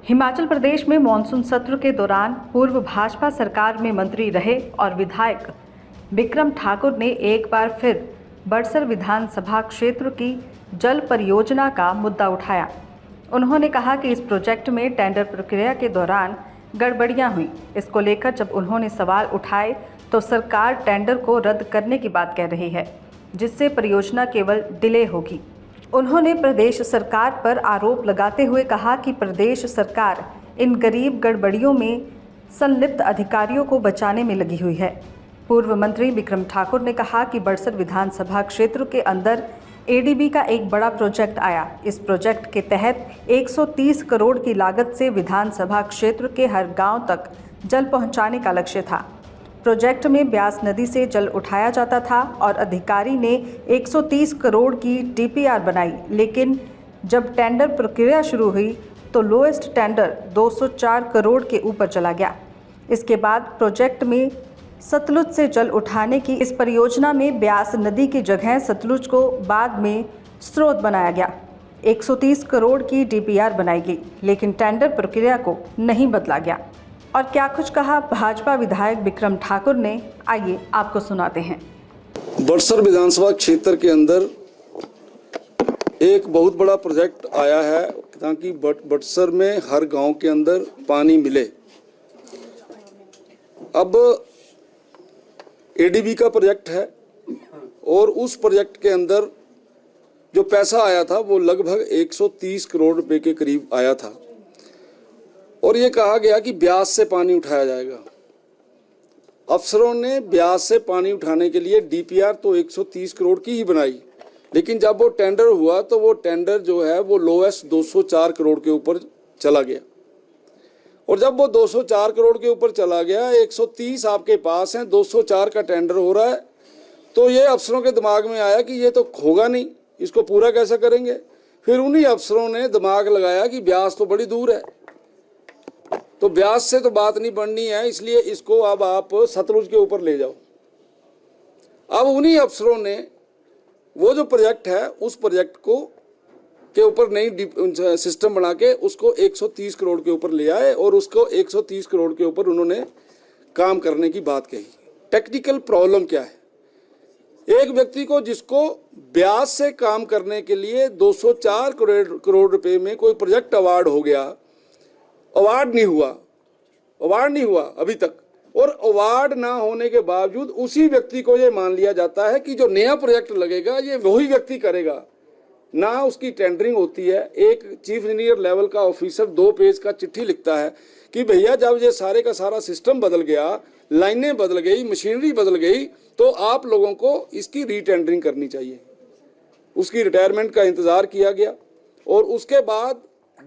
हिमाचल प्रदेश में मानसून सत्र के दौरान पूर्व भाजपा सरकार में मंत्री रहे और विधायक बिक्रम ठाकुर ने एक बार फिर बड़सर विधानसभा क्षेत्र की जल परियोजना का मुद्दा उठाया। उन्होंने कहा कि इस प्रोजेक्ट में टेंडर प्रक्रिया के दौरान गड़बड़ियां हुई। इसको लेकर जब उन्होंने सवाल उठाए तो सरकार टेंडर को रद्द करने की बात कह रही है, जिससे परियोजना केवल डिले होगी। उन्होंने प्रदेश सरकार पर आरोप लगाते हुए कहा कि प्रदेश सरकार इन गरीब गड़बड़ियों में संलिप्त अधिकारियों को बचाने में लगी हुई है। पूर्व मंत्री बिक्रम ठाकुर ने कहा कि बड़सर विधानसभा क्षेत्र के अंदर एडीबी का एक बड़ा प्रोजेक्ट आया। इस प्रोजेक्ट के तहत 130 करोड़ की लागत से विधानसभा क्षेत्र के हर गांव तक जल पहुंचाने का लक्ष्य था। प्रोजेक्ट में ब्यास नदी से जल उठाया जाता था और अधिकारी ने 130 करोड़ की डीपीआर बनाई, लेकिन जब टेंडर प्रक्रिया शुरू हुई तो लोएस्ट टेंडर 204 करोड़ के ऊपर चला गया। इसके बाद प्रोजेक्ट में सतलुज से जल उठाने की इस परियोजना में ब्यास नदी की जगह सतलुज को बाद में स्रोत बनाया गया। 130 करोड़ की डीपीआर बनाई गई, लेकिन टेंडर प्रक्रिया को नहीं बदला गया। और क्या कुछ कहा भाजपा विधायक बिक्रम ठाकुर ने, आइए आपको सुनाते हैं। बड़सर विधानसभा क्षेत्र के अंदर एक बहुत बड़ा प्रोजेक्ट आया है ताकि बड़सर में हर गांव के अंदर पानी मिले। अब एडीबी का प्रोजेक्ट है और उस प्रोजेक्ट के अंदर जो पैसा आया था वो लगभग 130 करोड़ रुपए के करीब आया था और ये कहा गया कि ब्यास से पानी उठाया जाएगा। अफसरों ने ब्यास से पानी उठाने के लिए डीपीआर तो 130 करोड़ की ही बनाई, लेकिन जब वो टेंडर हुआ तो वो टेंडर जो है वो लोएस्ट 204 करोड़ के ऊपर चला गया। और जब वो 204 करोड़ के ऊपर चला गया, 130 आपके पास हैं, 204 का टेंडर हो रहा है, तो ये अफसरों के दिमाग में आया कि ये तो होगा नहीं, इसको पूरा कैसे करेंगे। फिर उन्हीं अफसरों ने दिमाग लगाया कि ब्यास तो बड़ी दूर है, तो ब्यास से तो बात नहीं बननी है, इसलिए इसको अब आप सतलुज के ऊपर ले जाओ। अब उन्हीं अफसरों ने वो जो प्रोजेक्ट है उस प्रोजेक्ट को के ऊपर नई सिस्टम बना के उसको 130 करोड़ के ऊपर ले आए और उसको 130 करोड़ के ऊपर उन्होंने काम करने की बात कही। टेक्निकल प्रॉब्लम क्या है? एक व्यक्ति को जिसको ब्यास से काम करने के लिए 204 करोड़ रुपए में कोई प्रोजेक्ट अवार्ड हो गया, अवार्ड नहीं हुआ अभी तक, और अवार्ड ना होने के बावजूद उसी व्यक्ति को ये मान लिया जाता है कि जो नया प्रोजेक्ट लगेगा ये वही व्यक्ति करेगा। ना उसकी टेंडरिंग होती है। एक चीफ इंजीनियर लेवल का ऑफिसर 2 पेज का चिट्ठी लिखता है कि भैया जब ये सारे का सारा सिस्टम बदल गया, लाइनें बदल गई, मशीनरी बदल गई, तो आप लोगों को इसकी रीटेंडरिंग करनी चाहिए। उसकी रिटायरमेंट का इंतज़ार किया गया और उसके बाद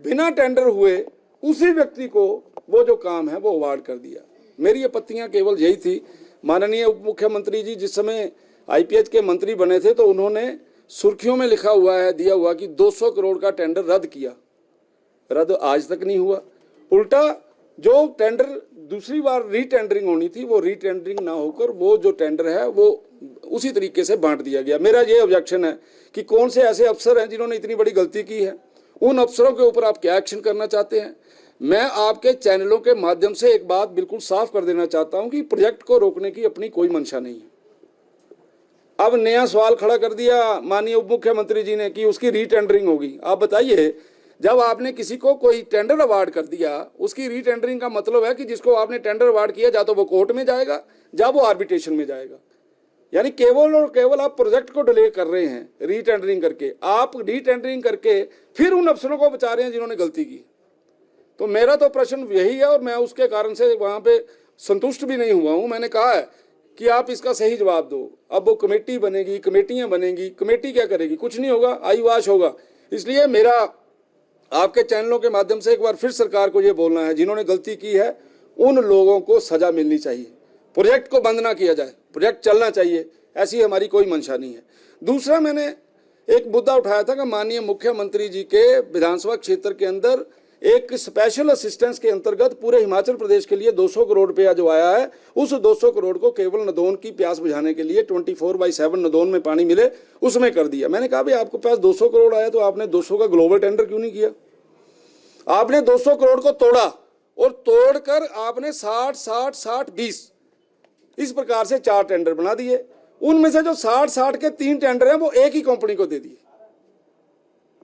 बिना टेंडर हुए उसी व्यक्ति को वो जो काम है वो अवार्ड कर दिया। मेरी आपत्तियां केवल यही थी। माननीय उप मुख्यमंत्री जी जिस समय आईपीएच के मंत्री बने थे तो उन्होंने सुर्खियों में लिखा हुआ है, दिया हुआ कि 200 करोड़ का टेंडर रद्द किया। रद्द आज तक नहीं हुआ। उल्टा जो टेंडर दूसरी बार रीटेंडरिंग होनी थी वो रीटेंडरिंग ना होकर वो जो टेंडर है वो उसी तरीके से बांट दिया गया। मेरा ये ऑब्जेक्शन है कि कौन से ऐसे अफसर हैं जिन्होंने इतनी बड़ी गलती की है, उन अफसरों के ऊपर आप क्या एक्शन करना चाहते हैं। मैं आपके चैनलों के माध्यम से एक बात बिल्कुल साफ कर देना चाहता हूं कि प्रोजेक्ट को रोकने की अपनी कोई मंशा नहीं है। अब नया सवाल खड़ा कर दिया माननीय उप मुख्यमंत्री जी ने कि उसकी रीटेंडरिंग होगी। आप बताइए, जब आपने किसी को कोई टेंडर अवार्ड कर दिया, उसकी रीटेंडरिंग का मतलब है कि जिसको आपने टेंडर अवार्ड किया जा तो वो कोर्ट में जाएगा, या वो आर्बिट्रेशन में जाएगा। यानी केवल और केवल आप प्रोजेक्ट को डिले कर रहे हैं रीटेंडरिंग करके। आप रीटेंडरिंग करके फिर उन अफसरों को बचा रहे हैं जिन्होंने गलती की। तो मेरा तो प्रश्न यही है और मैं उसके कारण से वहाँ पे संतुष्ट भी नहीं हुआ हूँ। मैंने कहा है कि आप इसका सही जवाब दो। अब वो कमेटी बनेगी, कमेटियाँ बनेंगी, कमेटी क्या करेगी? कुछ नहीं होगा, आईवाश होगा। इसलिए मेरा आपके चैनलों के माध्यम से एक बार फिर सरकार को ये बोलना है, जिन्होंने गलती की है उन लोगों को सजा मिलनी चाहिए। प्रोजेक्ट को बंद ना किया जाए, प्रोजेक्ट चलना चाहिए, ऐसी हमारी कोई मंशा नहीं है। दूसरा, मैंने एक मुद्दा उठाया था कि माननीय मुख्यमंत्री जी के विधानसभा क्षेत्र के अंदर एक स्पेशल असिस्टेंस के अंतर्गत पूरे हिमाचल प्रदेश के लिए 200 करोड़ रुपया जो आया है, उस 200 करोड़ को केवल नदौन की प्यास बुझाने के लिए 24/7 नदौन में पानी मिले उसमें कर दिया। मैंने कहा भाई आपके पास 200 करोड़ आया तो आपने 200 का ग्लोबल टेंडर क्यों नहीं किया? आपने 200 करोड़ को तोड़ा और तोड़कर आपने 60 60 60 20 इस प्रकार से 4 टेंडर बना दिए। उनमें से जो 60 60 के 3 टेंडर हैं वो एक ही कंपनी को दे दिए।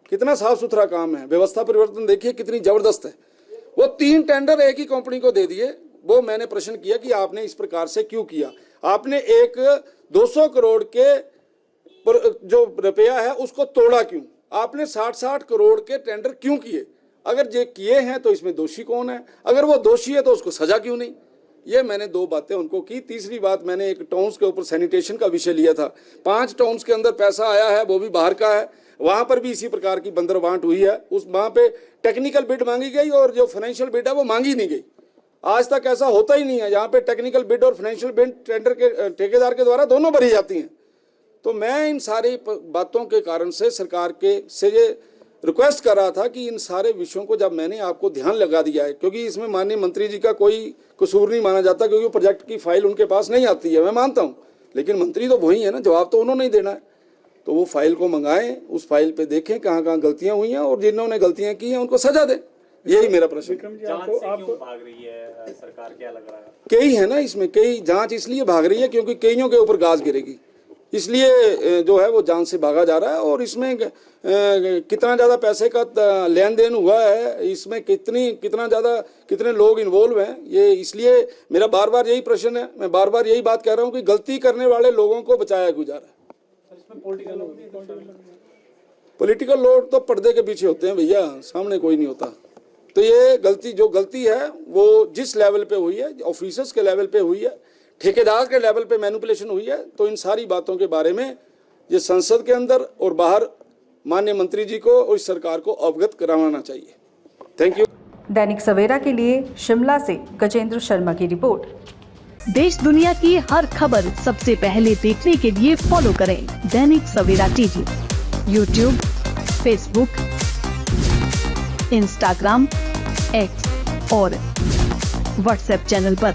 कितना साफ सुथरा काम है, व्यवस्था परिवर्तन देखिए कितनी जबरदस्त है। वो 3 टेंडर एक ही कंपनी को दे दिए। वो मैंने प्रश्न किया कि आपने इस प्रकार से क्यों किया? आपने एक 200 करोड़ के जो रुपया है उसको तोड़ा क्यों? आपने 60 60 करोड़ के टेंडर क्यों किए? अगर ये किए हैं तो इसमें दोषी कौन है? अगर वो दोषी है तो उसको सजा क्यों नहीं? ये मैंने 2 बातें उनको की। तीसरी बात, मैंने एक टाउन्स के ऊपर सैनिटेशन का विषय लिया था। 5 टाउन्स के अंदर पैसा आया है, वो भी बाहर का है, वहां पर भी इसी प्रकार की बंदरबांट हुई है। उस वहां पे टेक्निकल बिड मांगी गई और जो फाइनेंशियल बिड है वो मांगी नहीं गई। आज तक ऐसा होता ही नहीं है, यहाँ पे टेक्निकल बिड और फाइनेंशियल बिड टेंडर के ठेकेदार के द्वारा दोनों भरी जाती हैं। तो मैं इन सारी बातों के कारण से सरकार से ये रिक्वेस्ट कर रहा था कि इन सारे विषयों को जब मैंने आपको ध्यान लगा दिया है, क्योंकि इसमें माननीय मंत्री जी का कोई कसूर नहीं माना जाता, क्योंकि प्रोजेक्ट की फाइल उनके पास नहीं आती है, मैं मानता हूँ, लेकिन मंत्री तो वही है ना, जवाब तो उन्होंने ही देना है। तो वो फाइल को मंगाएं, उस फाइल पे देखें कहाँ कहाँ गलतियां हुई हैं और जिन्होंने गलतियां की हैं उनको सजा दें। यही मेरा प्रश्न। जांच से क्यों भाग रही है सरकार, क्या लग रहा है? कई है ना इसमें, कई जांच इसलिए भाग रही है क्योंकि कईयों के ऊपर गाज गिरेगी, इसलिए जो है वो जांच से भागा जा रहा है। और इसमें कितना ज़्यादा पैसे का लेन देन हुआ है, इसमें कितना ज़्यादा कितने लोग इन्वॉल्व हैं, ये इसलिए मेरा बार बार यही प्रश्न है। मैं बार बार यही बात कह रहा हूँ कि गलती करने वाले लोगों को बचाया क्यों जा रहा है? पॉलिटिकल लोग तो पर्दे के पीछे होते हैं भैया, सामने कोई नहीं होता। तो ये जो गलती है वो जिस लेवल पे हुई है, ऑफिसर्स के लेवल पे हुई है, ठेकेदार के लेवल पे मैनिपुलेशन हुई है, तो इन सारी बातों के बारे में ये संसद के अंदर और बाहर माननीय मंत्री जी को और इस सरकार को अवगत कराना चाहिए। Thank you. दैनिक सवेरा के लिए शिमला से गजेंद्र शर्मा की रिपोर्ट। देश दुनिया की हर खबर सबसे पहले देखने के लिए फॉलो करें Dainik Savera TV, YouTube, Facebook, Instagram, X और व्हाट्सएप चैनल पर।